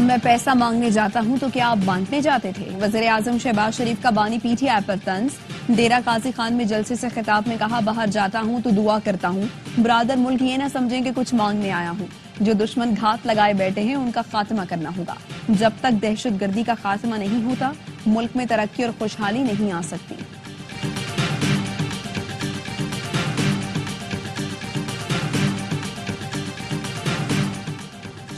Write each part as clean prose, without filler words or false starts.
मैं पैसा मांगने जाता हूं तो क्या आप बांटने जाते थे? वज़ीर आज़म शहबाज शरीफ का बानी पीटीआई पर तंज। डेरा काजी खान में जलसे से खिताब में कहा, बाहर जाता हूं तो दुआ करता हूं, ब्रादर मुल्क ये ना समझें कि कुछ मांगने आया हूं। जो दुश्मन घात लगाए बैठे हैं उनका खात्मा करना होगा। जब तक दहशतगर्दी का खात्मा नहीं होता, मुल्क में तरक्की और खुशहाली नहीं आ सकती।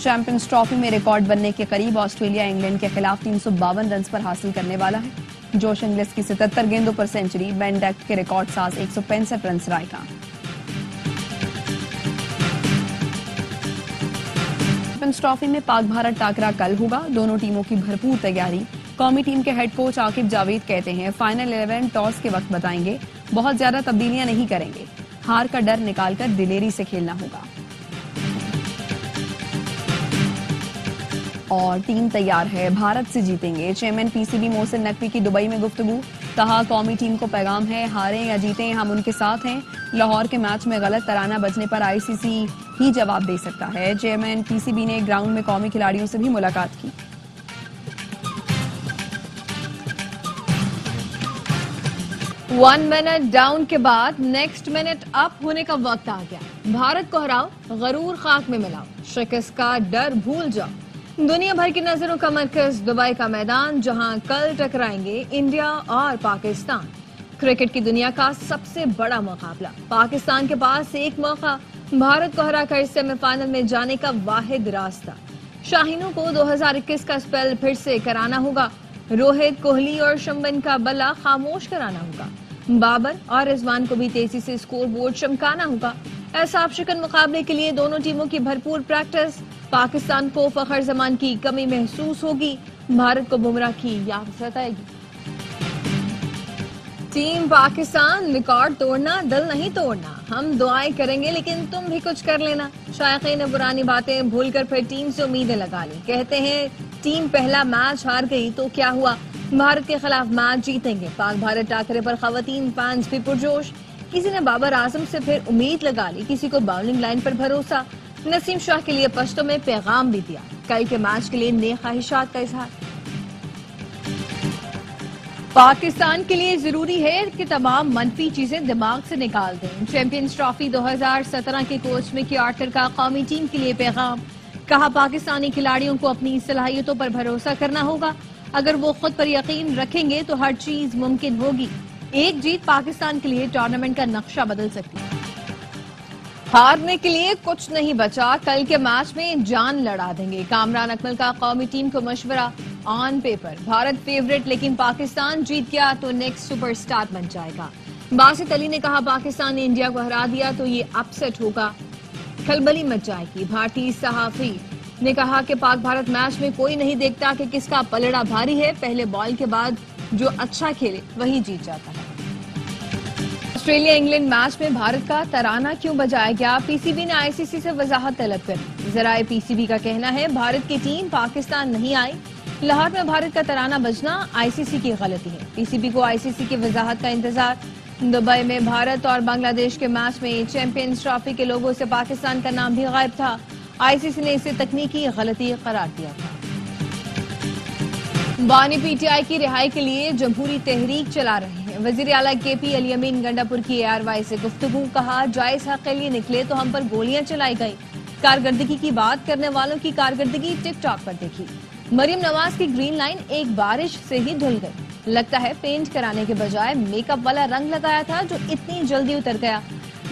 चैंपियंस ट्रॉफी में रिकॉर्ड बनने के करीब ऑस्ट्रेलिया इंग्लैंड के खिलाफ 352 रन पर हासिल करने वाला है। जोश इंग्लिस की 77 गेंदों पर सेंचुरी, बेन डक्ट के रिकॉर्ड साज 165 रन रायका। चैंपियंस ट्रॉफी में पाक भारत टाकरा कल होगा। दोनों टीमों की भरपूर तैयारी। कौमी टीम के हेड कोच आकिब जावेद कहते हैं, फाइनल 11 टॉस के वक्त बताएंगे, बहुत ज्यादा तब्दीलियां नहीं करेंगे, हार का डर निकालकर दिलेरी से खेलना होगा। और टीम तैयार है, भारत से जीतेंगे। चेयरमैन पीसीबी मोहसिन नकवी की दुबई में गुफ्तगू। कहा, कौमी टीम को पैगाम है, हारें या जीतें हम उनके साथ हैं। लाहौर के मैच में गलत तराना बजने पर आईसीसी ही जवाब दे सकता है। चेयरमैन पीसीबी ने ग्राउंड में कौमी खिलाड़ियों से भी मुलाकात की। वन मिनट डाउन के बाद नेक्स्ट मिनट अप होने का वक्त आ गया। भारत को हराओ, गरूर खाक में मिलाओ, शिकस्त का डर भूल जाओ। दुनिया भर की नजरों का मरकज दुबई का मैदान, जहां कल टकराएंगे इंडिया और पाकिस्तान। क्रिकेट की दुनिया का सबसे बड़ा मुकाबला। पाकिस्तान के पास एक मौका, भारत को हराकर सेमीफाइनल में जाने का वाहिद रास्ता। शाहीनों को 2021 का स्पेल फिर से कराना होगा। रोहित, कोहली और शंबन का बल्ला खामोश कराना होगा। बाबर और रिजवान को भी तेजी से स्कोर बोर्ड चमकाना होगा। एहसाब शिकन मुकाबले के लिए दोनों टीमों की भरपूर प्रैक्टिस। पाकिस्तान को फखर जमान की कमी महसूस होगी, भारत को बुमराह की याद सताएगी। टीम पाकिस्तान, रिकॉर्ड तोड़ना दिल नहीं तोड़ना। हम दुआएं करेंगे लेकिन तुम भी कुछ कर लेना। शायकीन ने पुरानी बातें भूलकर फिर टीम से उम्मीदें लगा ली। कहते हैं, टीम पहला मैच हार गई तो क्या हुआ, भारत के खिलाफ मैच जीतेंगे। पाक भारत टाकरे पर खवातीन फैंस भी पुरजोश। किसी ने बाबर आजम से फिर उम्मीद लगा ली, किसी को बाउलिंग लाइन पर भरोसा। नसीम शाह के लिए पश्तो में पैगाम भी दिया, कल के मैच के लिए नेक ख्वाहिशात का इजहार। पाकिस्तान के लिए जरूरी है कि तमाम मनफी चीजें दिमाग से निकाल दें। चैंपियंस ट्रॉफी 2017 के कोच मिकी आर्टर का कौमी टीम के लिए पैगाम। कहा, पाकिस्तानी खिलाड़ियों को अपनी सलाहियतों पर भरोसा करना होगा। अगर वो खुद पर यकीन रखेंगे तो हर चीज मुमकिन होगी। एक जीत पाकिस्तान के लिए टूर्नामेंट का नक्शा बदल सकती है। हारने के लिए कुछ नहीं बचा, कल के मैच में जान लड़ा देंगे। कामरान अकमल का कौमी टीम को मशवरा। ऑन पेपर भारत फेवरेट, लेकिन पाकिस्तान जीत गया तो नेक्स्ट सुपरस्टार बन जाएगा। बासित अली ने कहा, पाकिस्तान ने इंडिया को हरा दिया तो ये अपसेट होगा, खलबली मच जाएगी। भारतीय सहाफी ने कहा कि पाक भारत मैच में कोई नहीं देखता कि किसका पलड़ा भारी है, पहले बॉल के बाद जो अच्छा खेले वही जीत जाता है। ऑस्ट्रेलिया इंग्लैंड मैच में भारत का तराना क्यों बजाया गया, पीसीबी ने आईसीसी से वजाहत तलब करी। जराए पीसीबी का कहना है, भारत की टीम पाकिस्तान नहीं आई, लाहौर में भारत का तराना बजना आईसीसी की गलती है। पीसीबी को आईसीसी की वजाहत का इंतजार। दुबई में भारत और बांग्लादेश के मैच में चैंपियंस ट्रॉफी के लोगों से पाकिस्तान का नाम भी गायब था। आईसीसी ने इसे तकनीकी गलती करार दिया था। बानी पीटीआई की रिहाई के लिए जमहूरी तहरीक चला रहे हैं। वजीर आला केपी अली अमीन गंडापुर की एआरवाई से गुफ्तगू। कहा, जायज हक के लिए निकले तो हम पर गोलियां चलाई गई। कारकर्दगी की बात करने वालों की कारकर्दगी टिकटॉक पर देखी। मरियम नवाज की ग्रीन लाइन एक बारिश से ही धुल गई। लगता है पेंट कराने के बजाय मेकअप वाला रंग लगाया था जो इतनी जल्दी उतर गया।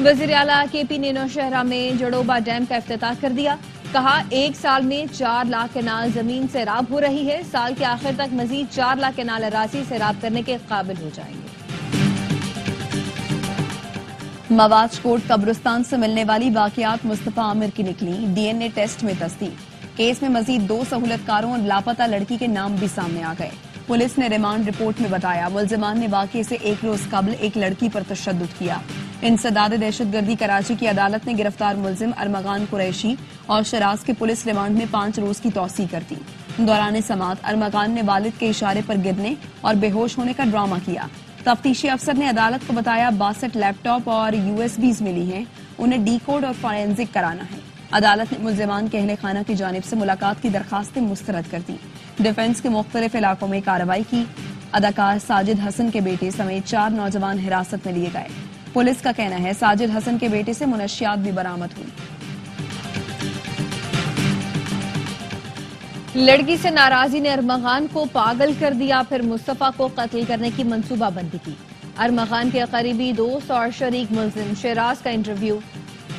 वजीर आला केपी ने नौशहरा में जड़ोबा डैम का इफ्तिताह कर दिया। कहा, एक साल में 4 लाख केनाल जमीन सैराब हो रही है, साल के आखिर तक मजीद 4 लाख केनाल अराजी सैराब करने के काबिल हो जाएंगे। मवाज कोट कब्रिस्तान से मिलने वाली वाकयात मुस्तफा आमिर की निकली, डीएनए टेस्ट में तस्दीक। केस में मजीद 2 सहूलतकारों और लापता लड़की के नाम भी सामने आ गए। पुलिस ने रिमांड रिपोर्ट में बताया, मुलजिमान ने वाकये से 1 रोज कबल एक लड़की पर तशद्दुद किया। इंसदाद दहशतगर्दी कराची की अदालत ने गिरफ्तार मुलजिम अरमगान कुरैशी और शराज के पुलिस रिमांड में 5 रोज की तौसीह कर दी। दौरान समात अरमगान ने वालिद के इशारे पर गिरने और बेहोश होने का ड्रामा किया। तफ्तीशी अफसर ने अदालत को बताया, 62 लैपटॉप और यूएसबीज मिली हैं, उन्हें डी कोड और फॉरेंसिक कराना है। अदालत ने मुल्जिमान के अहले खाना की जानिब से मुलाकात की दरखास्तें मुस्तरद कर दी। डिफेंस के मुख्तलिफ इलाकों में कार्रवाई की। अदाकार साजिद हसन के बेटे समेत 4 नौजवान हिरासत में लिए गए। पुलिस का कहना है साजिद हसन के बेटे से मुनशियात भी बरामद हुई। लड़की से नाराजी ने अरमगान को पागल कर दिया, फिर मुस्तफा को कत्ल करने की मंसूबाबंदी की। अरमगान के करीबी दोस्त और शरीक मुल्जिम शेराज का इंटरव्यू।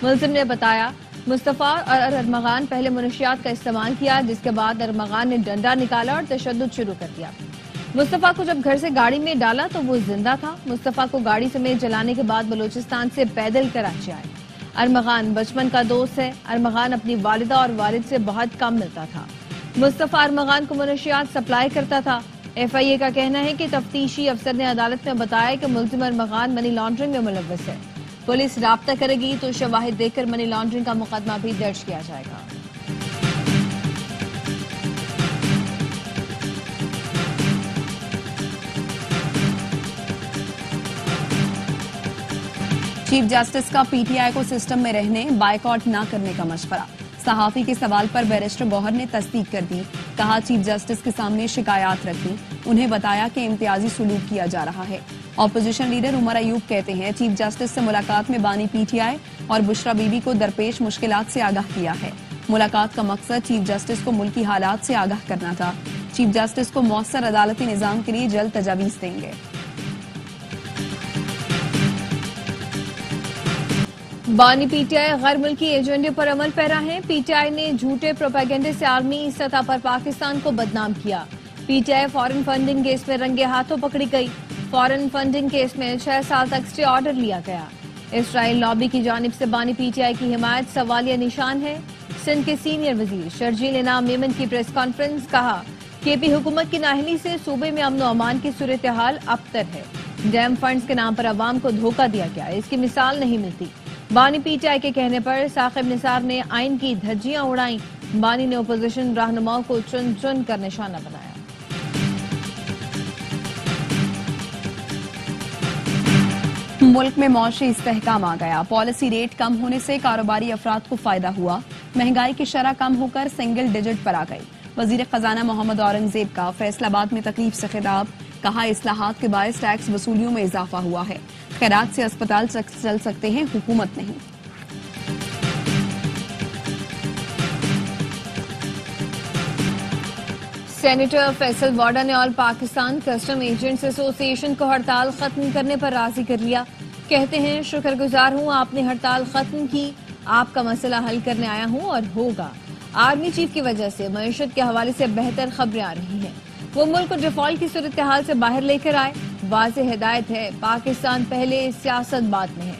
मुल्जिम ने बताया मुस्तफा और अरमगान पहले मुनशियात का इस्तेमाल किया, जिसके बाद अरमगान ने डंडा निकाला और तशद्दुद शुरू कर दिया। मुस्तफा को जब घर से गाड़ी में डाला तो वो जिंदा था। मुस्तफा को गाड़ी समेत जलाने के बाद बलूचिस्तान से पैदल कराची आए। अरमगान बचपन का दोस्त है। अरमगान अपनी वालिदा और वालिद से बहुत कम मिलता था। मुस्तफा अरमगान को मुनशियात सप्लाई करता था। FIA का कहना है कि तफ्तीशी अफसर ने अदालत में बताया कि मुल्जिम अरमगान मनी लॉन्ड्रिंग में मुलव्वस है। पुलिस राब्ता करेगी तो शवाहिद देखकर मनी लॉन्ड्रिंग का मुकदमा भी दर्ज किया जाएगा। चीफ जस्टिस का PTI को सिस्टम में रहने बायकॉट न करने का मशवरा। सहाफी के सवाल पर बैरिस्टर गौहर ने तस्दीक कर दी। कहा चीफ जस्टिस के सामने शिकायत रखी, उन्हें बताया कि इम्तियाजी सुलूक किया जा रहा है। ऑपोजिशन लीडर उमर अयूब कहते हैं चीफ जस्टिस से मुलाकात में बानी PTI और बुशरा बीबी को दरपेश मुश्किलात से आगाह किया है। मुलाकात का मकसद चीफ जस्टिस को मुल्की हालात से आगाह करना था। चीफ जस्टिस को मौसर अदालती निजाम के लिए जल्द तजावीज देंगे। बानी PTI गैर मुल्की एजेंडे पर अमल पैरा है। PTI ने झूठे प्रोपेगेंडे से आर्मी सतह पर पाकिस्तान को बदनाम किया। PTI फॉरेन फंडिंग केस में रंगे हाथों पकड़ी गई। फॉरेन फंडिंग केस में 6 साल तक स्टे ऑर्डर लिया गया। इसराइल लॉबी की जानिब से बानी PTI की हिमायत सवालिया निशान है। सिंध के सीनियर वजीर शर्जील इनाम मेमन की प्रेस कॉन्फ्रेंस। कहा KP हुकूमत की नाअहली से सूबे में अमन अमान की सूरत हाल अबतर है। डैम फंड्स के नाम पर अवाम को धोखा दिया गया, इसकी मिसाल नहीं मिलती। बानी PTI के कहने पर साकिब निसार ने आइन की धज्जियां उड़ाई। बानी ने ओपोजिशन रहनुमाओं को चुन चुन कर निशाना बनाया। मुल्क में मौशी इस्तेहकाम आ गया। पॉलिसी रेट कम होने से कारोबारी अफराद को फायदा हुआ। महंगाई की शरह कम होकर सिंगल डिजिट पर आ गई। वजीर खजाना मोहम्मद औरंगजेब का फैसलाबाद में तकरीब से खिताब। कहा इस्लाहात के बायस टैक्स वसूलियों में इजाफा हुआ है। खैरात से अस्पताल चल सकते हैं, हुकूमत नहीं। सेनेटर फैसल वाडा ने all Pakistan custom agents association को हड़ताल खत्म करने पर राजी कर लिया। कहते हैं शुक्रगुजार हूं आपने हड़ताल खत्म की, आपका मसला हल करने आया हूं और होगा। आर्मी चीफ की वजह से मईशत के हवाले से बेहतर खबरें आ रही हैं। वो मुल्क को डिफॉल्ट की सूरत हाल से बाहर लेकर आए। वाज़ेह हिदायत है, पाकिस्तान पहले, सियासत बाद में है।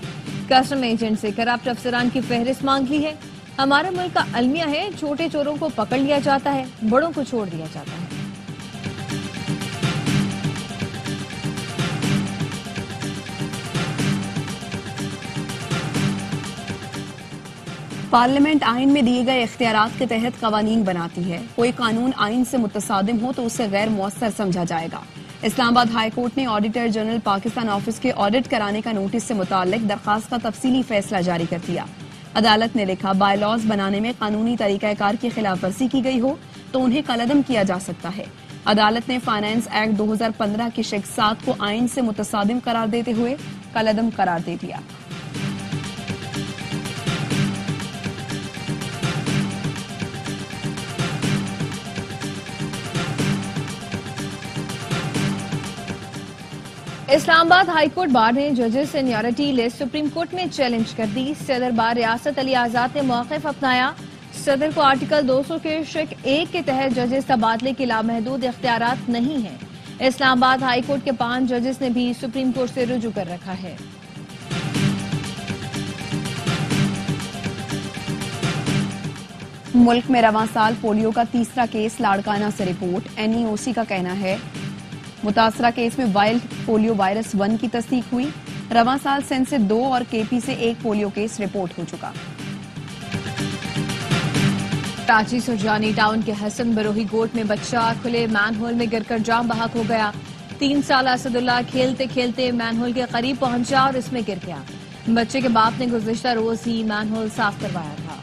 कस्टम एजेंट से करप्ट अफसरान की फहरिस्त मांग ली है। हमारा मुल्क का अलमिया है, छोटे चोरों को पकड़ लिया जाता है, बड़ों को छोड़ दिया जाता है। पार्लियामेंट आइन में दिए गए इख्तियारात के तहत कवानीन बनाती है। कोई कानून आइन से मुतसादिम हो तो उसे गैर मुअस्सर समझा जाएगा। इस्लामाबाद हाई कोर्ट ने ऑडिटर जनरल पाकिस्तान ऑफिस के ऑडिट कराने का नोटिस से मुताल्लिक दरखास्त का तफसीली फैसला जारी कर दिया। अदालत ने लिखा बायलॉज बनाने में कानूनी तरीकाकार की खिलाफ वर्जी की गई हो तो उन्हें कलअदम किया जा सकता है। अदालत ने फाइनेंस एक्ट 2015 की शिक 7 को आइन से मुतसादिम करार देते हुए कलअदम करार दे दिया। इस्लामाबाद हाईकोर्ट बार ने जजेस सीनियरिटी लिस्ट सुप्रीम कोर्ट में चैलेंज कर दी। सदर बार रियासत अली आजाद ने मौक़िफ़ अपनाया। सदर को आर्टिकल 200 के शिक 1 के तहत जजेस तबादले के लामहदूद इख्तियारात नहीं है। इस्लामाबाद हाईकोर्ट के 5 जजेस ने भी सुप्रीम कोर्ट से रुजू कर रखा है। मुल्क में रवां साल पोलियो का तीसरा केस लाड़काना से रिपोर्ट। NEOC का कहना है मुतासरा केस में वाइल्ड पोलियो वायरस 1 की तस्दीक हुई। रवां साल सिंध से 2 और KP से 1 पोलियो केस रिपोर्ट हो चुका। कराची सुरजानी टाउन के हसन बरोही गोट में बच्चा खुले मैनहोल में गिरकर जाम बहक हो गया। 3 साल असदुल्ला खेलते खेलते मैनहोल के करीब पहुंचा और इसमें गिर गया। बच्चे के बाप ने गुज़िश्ता रोज ही मैनहोल साफ करवाया था।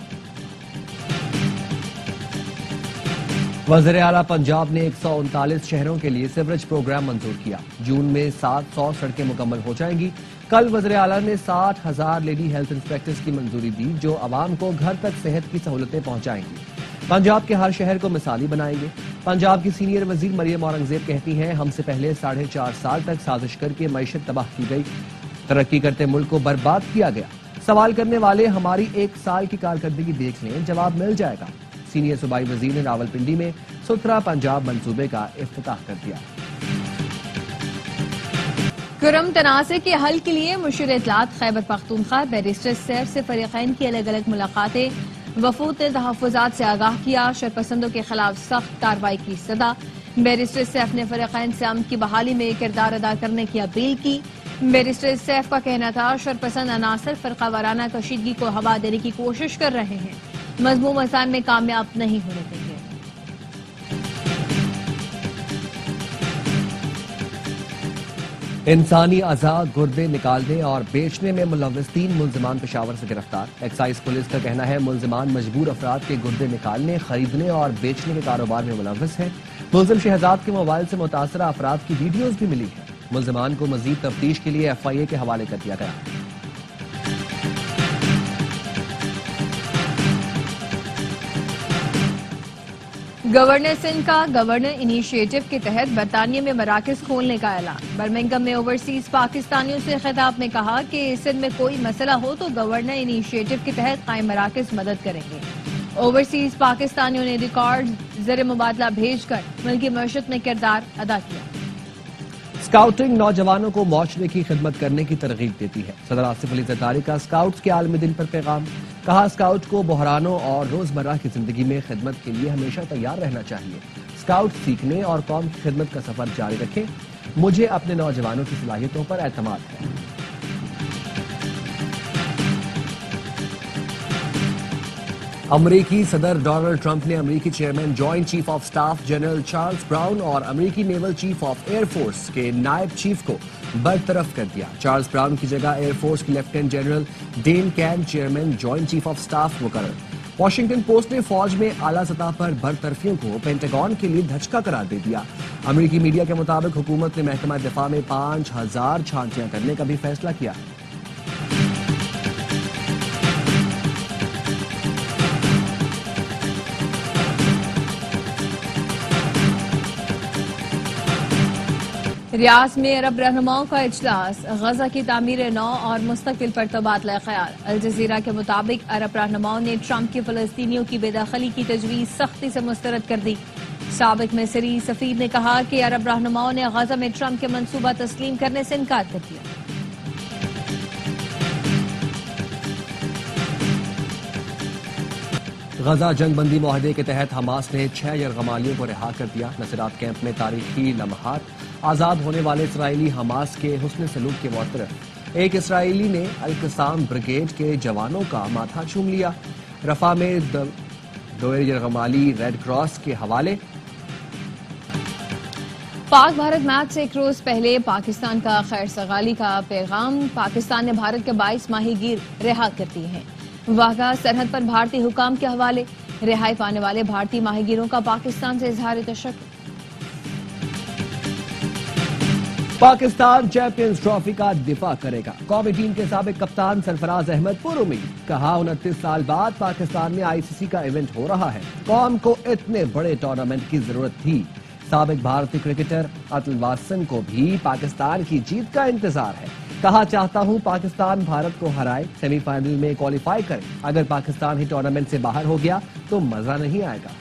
वज़ीर आला पंजाब ने 139 शहरों के लिए सीवरेज प्रोग्राम मंजूर किया। जून में 700 सड़कें मुकम्मल हो जाएंगी। कल वज़ीर आला ने 60,000 लेडी हेल्थ इंस्पेक्टर्स की मंजूरी दी, जो आवाम को घर तक सेहत की सहूलतें पहुंचाएंगी। पंजाब के हर शहर को मिसाली बनाएंगे। पंजाब की सीनियर वजीर मरियम औरंगजेब कहती हैं, हमसे पहले 4.5 साल तक साजिश करके मईशत तबाह की गई, तरक्की करते मुल्क को बर्बाद किया गया। सवाल करने वाले हमारी 1 साल की कारकर्दगी देख लें, जवाब मिल जाएगा। सीनियर सूबाई वजीर ने रावलपिंडी में सुथरा पंजाब मंसूबे का इफ्तिताह कर दिया। कुरम तनाज़े के हल के लिए मुशीर इत्तलात खैबर पख्तूनख्वा बैरिस्टर सैफ से फरीक़ैन की अलग अलग मुलाकातें। वफूद ने तहफ़्फ़ुज़ात से आगाह किया, शरपसंदों के खिलाफ सख्त कार्रवाई की सदा। बैरिस्टर सैफ ने फरीक़ैन से अमन की बहाली में किरदार अदा करने की अपील की। बैरिस्टर सैफ का कहना था, शरपसंद अनासर फ़िरक़ा वाराना कशीदगी को हवा देने की कोशिश कर रहे हैं, मज़मूम मसाइल में कामयाब नहीं होने देंगे। इंसानी अज़ा, गुर्दे निकालने और बेचने में मुलव्वस 3 मुल्जिमान पेशावर से गिरफ्तार। एक्साइज पुलिस का कहना है, मुल्जिमान मजबूर अफराद के गुर्दे निकालने, खरीदने और बेचने के कारोबार में मुलव्वस है। मुल्जिम शहजाद के मोबाइल से मुतासरा अफराद की वीडियोज भी मिली है। मुल्जिमान को मजीद तफ्तीश के लिए FIA के हवाले कर दिया गया। गवर्नर सिंध का गवर्नर इनिशिएटिव के तहत बरतानिया में मराकज खोलने का ऐलान। बर्मिंघम में ओवरसीज पाकिस्तानियों से खिताब में कहा कि सिंध में कोई मसला हो तो गवर्नर इनिशिएटिव के तहत कायम मराकज मदद करेंगे। ओवरसीज पाकिस्तानियों ने रिकॉर्ड ज़र मुबादला भेजकर मुल्की मईशत में किरदार अदा किया। स्काउटिंग नौजवानों को मौचरे की खिदमत करने की तरगीब देती है। सदर आसिफ अली ज़रदारी का स्काउट्स के आलमी दिन पर पैगाम। कहा, स्काउट को बहरानों और रोजमर्रा की जिंदगी में खिदमत के लिए हमेशा तैयार रहना चाहिए। स्काउट सीखने और कौम की खिदमत का सफर जारी रखें। मुझे अपने नौजवानों की सलाहियतों पर एतमाद है। अमरीकी सदर डोनाल्ड ट्रंप ने अमरीकी chairman joint chief of staff general Charles brown और अमरीकी नेवल चीफ ऑफ एयरफोर्स के नायब चीफ को बरतरफ कर दिया। चार्ल्स ब्राउन की जगह एयरफोर्स के lieutenant general Dan Caine chairman joint chief of staff मुकर्रर। वॉशिंगटन पोस्ट ने फौज में आला सतह पर बरतरफियों को पेंटागन के लिए धचका करार दे दिया। अमरीकी मीडिया के मुताबिक हुकूमत ने महकमा दिफा में 5000 छांटियां करने का भी फैसला किया। रियाज में अरब रहनुमाओं का इजलास। गजा की तामीर नौ और मुस्तकबिल पर तबादला ख्याल। अल जजीरा के मुताबिक अरब रहनुमाओं ने ट्रंप की फलस्तीनियों की बेदखली की तजवीज सख्ती से मुस्तरद कर दी। साबिक मिस्री सफीर ने कहा कि अरब रहनुमाओं ने गजा में ट्रंप के मंसूबा तस्लीम करने से इनकार कर दिया। गजा जंगबंदी मुआहदे के तहत हमास ने 6 यरगमालियों को रिहा कर दिया। नसरात कैंप में तारीखी लम्हात। आजाद होने वाले इसराइली हमास के हुस्न सलूक के मुतरफ। एक इसराइली ने अल-कसाम ब्रिगेड के जवानों का माथा चूम लिया। रफा में 2 यरगमाली रेड क्रॉस के हवाले। पाक भारत मैच से एक रोज पहले पाकिस्तान का खैर सगाली का पैगाम। पाकिस्तान ने भारत के 22 माहीगीर रिहा कर दिए हैं। वाघा सरहद पर भारतीय हुकाम के हवाले। रिहाई पाने वाले भारतीय माहीगीरों का पाकिस्तान से इजहार तशक्कुर। पाकिस्तान चैंपियंस ट्रॉफी का दिफा करेगा। कौमी टीम के साबिक कप्तान सरफराज अहमद पुरुमी। कहा, 29 साल बाद पाकिस्तान में ICC का इवेंट हो रहा है। कौम को इतने बड़े टूर्नामेंट की जरूरत थी। साबिक भारतीय क्रिकेटर अतुल वासन को भी पाकिस्तान की जीत का इंतजार है। कहा, चाहता हूं पाकिस्तान भारत को हराए, सेमीफाइनल में क्वालिफाई करे। अगर पाकिस्तान ही टूर्नामेंट से बाहर हो गया तो मजा नहीं आएगा।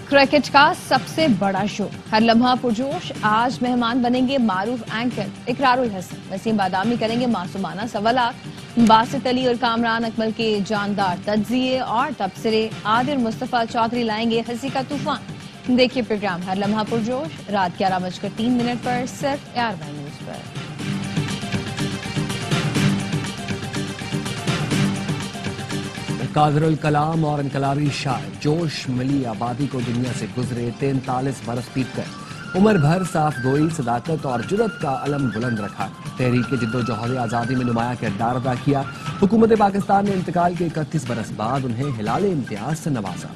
क्रिकेट का सबसे बड़ा शो हर लम्हा पुरजोश। आज मेहमान बनेंगे मारूफ एंकर इकरारुल हसन। वसीम बादामी करेंगे मासूमाना सवालात। बासित अली और कामरान अकमल के जानदार तज्जिए और तबसरे। आदिल मुस्तफा चौधरी लाएंगे हंसी का तूफान। देखिए प्रोग्राम हर लम्हा पुरजोश रात 11:03 पर सिर्फ AR न्यूज पर। कादरुल कलाम और इनकलाबी शायर जोश मिली आबादी को दुनिया से गुजरे 43 बरस बीत गए। उम्र भर साफ गोई, सदाकत और जुर्रत का अलम बुलंद रखा। तहरीक जिद्दोजहद आज़ादी में नुमाया किरदार अदा किया। हुकूमत पाकिस्तान ने इंतकाल के 31 बरस बाद उन्हें हिलाल इम्तियाज से नवाजा।